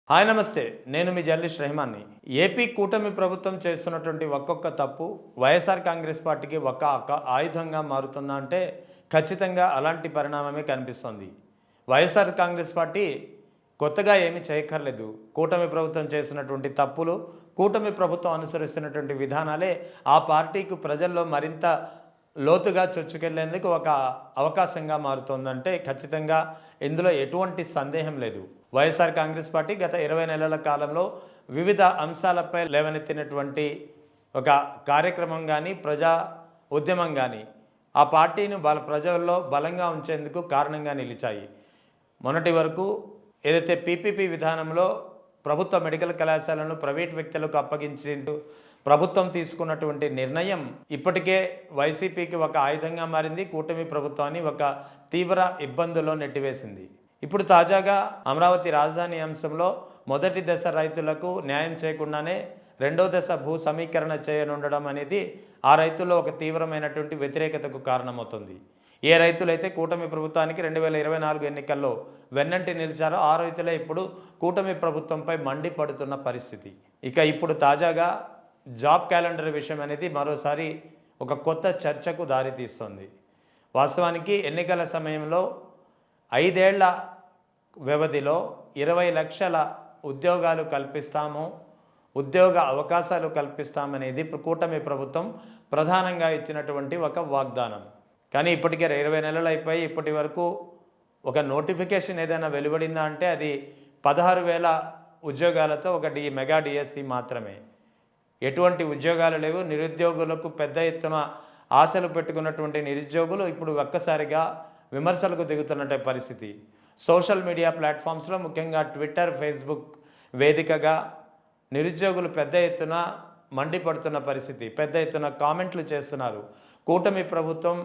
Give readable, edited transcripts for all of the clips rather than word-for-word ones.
Hi నమస్తే. నేను మీ journalist రెహమాన్ని. AP కూటమి ప్రభుత్వం చేస్తున్నటువంటి ఒక్కొక్క తప్పు వైఎస్ఆర్ కాంగ్రెస్ పార్టీకి ఒక ఆయుధంగా మారుతుందా అంటే ఖచ్చితంగా అలాంటి పరిణామమే కనిపిస్తోంది. వైఎస్ఆర్ కాంగ్రెస్ పార్టీ కొత్తగా ఏమీ చేయక్కర్లేదు. కూటమి ప్రభుత్వం చేసినటువంటి తప్పులు, కూటమి ప్రభుత్వం అనుసరిస్తున్నటువంటి విధానాలే ఆ పార్టీకి ప్రజల్లో మరింత లోతుగా చొచ్చుకెళ్లేందుకు ఒక అవకాశంగా మారుతోందంటే ఖచ్చితంగా ఇందులో ఎటువంటి సందేహం లేదు. వైఎస్ఆర్ కాంగ్రెస్ పార్టీ గత 20 నెలల కాలంలో వివిధ అంశాలపై లేవనెత్తినటువంటి ఒక కార్యక్రమం కానీ, ప్రజా ఉద్యమం కానీ ఆ పార్టీని ప్రజల్లో బలంగా ఉంచేందుకు కారణంగా నిలిచాయి. మొన్నటి వరకు ఏదైతే పీపీపీ విధానంలో ప్రభుత్వ మెడికల్ కళాశాలను ప్రైవేట్ వ్యక్తులకు అప్పగించేందుకు ప్రభుత్వం తీసుకున్నటువంటి నిర్ణయం ఇప్పటికే వైసీపీకి ఒక ఆయుధంగా మారింది. కూటమి ప్రభుత్వాన్ని ఒక తీవ్ర ఇబ్బందుల్లో నెట్టివేసింది. ఇప్పుడు తాజాగా అమరావతి రాజధాని అంశంలో మొదటి దశ రైతులకు న్యాయం చేయకుండానే రెండో దశ భూ సమీకరణ చేయనుండడం అనేది ఆ రైతుల్లో ఒక తీవ్రమైనటువంటి వ్యతిరేకతకు కారణమవుతుంది. ఏ రైతులైతే కూటమి ప్రభుత్వానికి 2024 ఎన్నికల్లో వెన్నంటి నిలిచారో ఆ రైతులే ఇప్పుడు కూటమి ప్రభుత్వంపై మండిపడుతున్న పరిస్థితి. ఇక ఇప్పుడు తాజాగా జాబ్ క్యాలెండర్ విషయం అనేది మరోసారి ఒక కొత్త చర్చకు దారితీస్తుంది. వాస్తవానికి ఎన్నికల సమయంలో 5 ఏళ్ల వ్యవధిలో 20 లక్షల ఉద్యోగాలు కల్పిస్తాము, ఉద్యోగ అవకాశాలు కల్పిస్తామనేది కూటమి ప్రభుత్వం ప్రధానంగా ఇచ్చినటువంటి ఒక వాగ్దానం. కానీ ఇప్పటికే 20 నెలలు అయిపోయి ఇప్పటి వరకు ఒక నోటిఫికేషన్ ఏదైనా వెలువడిందా అంటే అది 16,000 ఉద్యోగాలతో ఒక మెగా డిఎస్సి మాత్రమే. ఎటువంటి ఉద్యోగాలు లేవు. నిరుద్యోగులకు పెద్ద ఎత్తున ఆశలు పెట్టుకున్నటువంటి నిరుద్యోగులు ఇప్పుడు ఒక్కసారిగా విమర్శలకు దిగుతున్నట్టు పరిస్థితి. సోషల్ మీడియా ప్లాట్ఫామ్స్లో ముఖ్యంగా ట్విట్టర్, ఫేస్బుక్ వేదికగా నిరుద్యోగులు పెద్ద ఎత్తున మండిపడుతున్న పరిస్థితి. పెద్ద ఎత్తున కామెంట్లు చేస్తున్నారు. కూటమి ప్రభుత్వం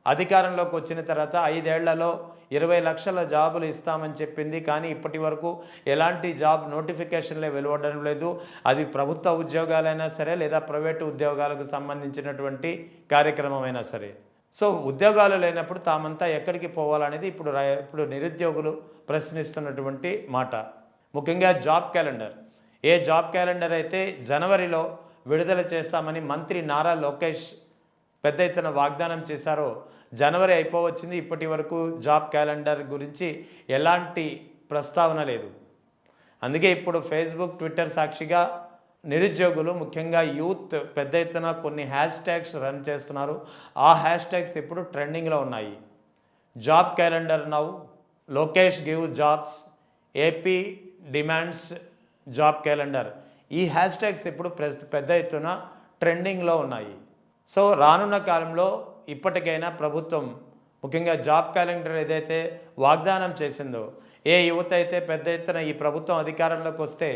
అధికారంలోకి వచ్చిన తర్వాత 5 ఏళ్లలో 20 లక్షల జాబులు ఇస్తామని చెప్పింది. కానీ ఇప్పటి వరకు ఎలాంటి జాబ్ నోటిఫికేషన్లే వెలువడడం లేదు. అది ప్రభుత్వ ఉద్యోగాలైనా సరే లేదా ప్రైవేటు ఉద్యోగాలకు సంబంధించినటువంటి కార్యక్రమం అయినా సరే. సో ఉద్యోగాలు లేనప్పుడు తామంతా ఎక్కడికి పోవాలనేది ఇప్పుడు నిరుద్యోగులు ప్రశ్నిస్తున్నటువంటి మాట. ముఖ్యంగా జాబ్ క్యాలెండర్. ఏ జాబ్ క్యాలెండర్ అయితే జనవరిలో విడుదల చేస్తామని మంత్రి నారా లోకేష్ పెద్ద ఎత్తున వాగ్దానం చేశారో జనవరి అయిపోవచ్చింది. ఇప్పటి వరకు జాబ్ క్యాలెండర్ గురించి ఎలాంటి ప్రస్తావన లేదు. అందుకే ఇప్పుడు ఫేస్బుక్, ట్విట్టర్ సాక్షిగా నిరుద్యోగులు ముఖ్యంగా యూత్ పెద్ద ఎత్తున కొన్ని హ్యాష్ ట్యాగ్స్ రన్ చేస్తున్నారు. ఆ హ్యాష్ ట్యాగ్స్ ఇప్పుడు ట్రెండింగ్లో ఉన్నాయి. Job calendar now, Lokesh give jobs, AP demands job calendar. ఈ హ్యాష్ ట్యాగ్స్ ఇప్పుడు పెద్ద ఎత్తున ట్రెండింగ్లో ఉన్నాయి. సో రానున్న కాలంలో ఇప్పటికైనా ప్రభుత్వం ముఖ్యంగా జాబ్ క్యాలెండర్ ఏదైతే వాగ్దానం చేసిందో, ఏ యువత అయితే పెద్ద ఎత్తున ఈ ప్రభుత్వం అధికారంలోకి వస్తే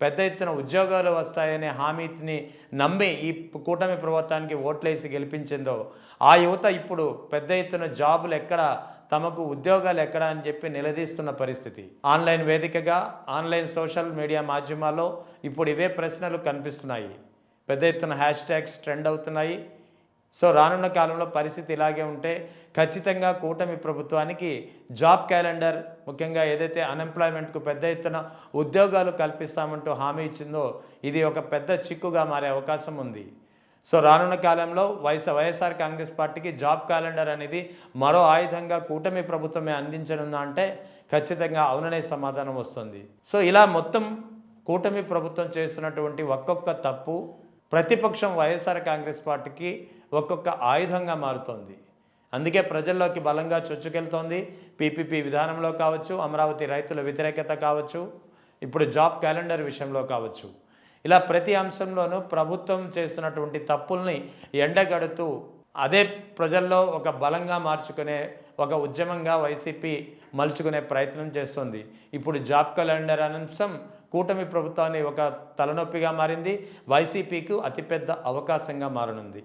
పెద్ద ఎత్తున ఉద్యోగాలు వస్తాయనే హామీని నమ్మి ఈ కూటమి ప్రభుత్వానికి ఓట్లేసి గెలిపించిందో ఆ యువత ఇప్పుడు పెద్ద ఎత్తున జాబులు ఎక్కడ, తమకు ఉద్యోగాలు ఎక్కడ అని చెప్పి నిలదీస్తున్న పరిస్థితి. ఆన్లైన్ వేదికగా, ఆన్లైన్ సోషల్ మీడియా మాధ్యమాల్లో ఇప్పుడు ఇవే ప్రశ్నలు కనిపిస్తున్నాయి. పెద్ద ఎత్తున హ్యాష్ ట్యాగ్స్ ట్రెండ్ అవుతున్నాయి. సో రానున్న కాలంలో పరిస్థితి ఇలాగే ఉంటే ఖచ్చితంగా కూటమి ప్రభుత్వానికి జాబ్ క్యాలెండర్ ముఖ్యంగా ఏదైతే అన్ఎంప్లాయ్మెంట్కు పెద్ద ఎత్తున ఉద్యోగాలు కల్పిస్తామంటూ హామీ ఇచ్చిందో ఇది ఒక పెద్ద చిక్కుగా మారే అవకాశం ఉంది. సో రానున్న కాలంలో వైఎస్ఆర్ కాంగ్రెస్ పార్టీకి జాబ్ క్యాలెండర్ అనేది మరో ఆయుధంగా కూటమి ప్రభుత్వమే అందించనుందా అంటే ఖచ్చితంగా అవుననే సమాధానం వస్తుంది. సో ఇలా మొత్తం కూటమి ప్రభుత్వం చేస్తున్నటువంటి ఒక్కొక్క తప్పు ప్రతిపక్షం వైఎస్ఆర్ కాంగ్రెస్ పార్టీకి ఒక్కొక్క ఆయుధంగా మారుతోంది. అందుకే ప్రజల్లోకి బలంగా చొచ్చుకెళ్తోంది. పీపీపీ విధానంలో కావచ్చు, అమరావతి రైతుల వ్యతిరేకత కావచ్చు, ఇప్పుడు జాబ్ క్యాలెండర్ విషయంలో కావచ్చు, ఇలా ప్రతి అంశంలోనూ ప్రభుత్వం చేస్తున్నటువంటి తప్పుల్ని ఎండగడుతూ అదే ప్రజల్లో ఒక బలంగా మార్చుకునే ఒక ఉద్యమంగా వైసీపీ మలుచుకునే ప్రయత్నం చేస్తుంది. ఇప్పుడు జాబ్ క్యాలెండర్ అంశం కూటమి ప్రభుత్వాన్ని ఒక తలనొప్పిగా మారింది. వైసీపీకు అతిపెద్ద అవకాశంగా మారనుంది.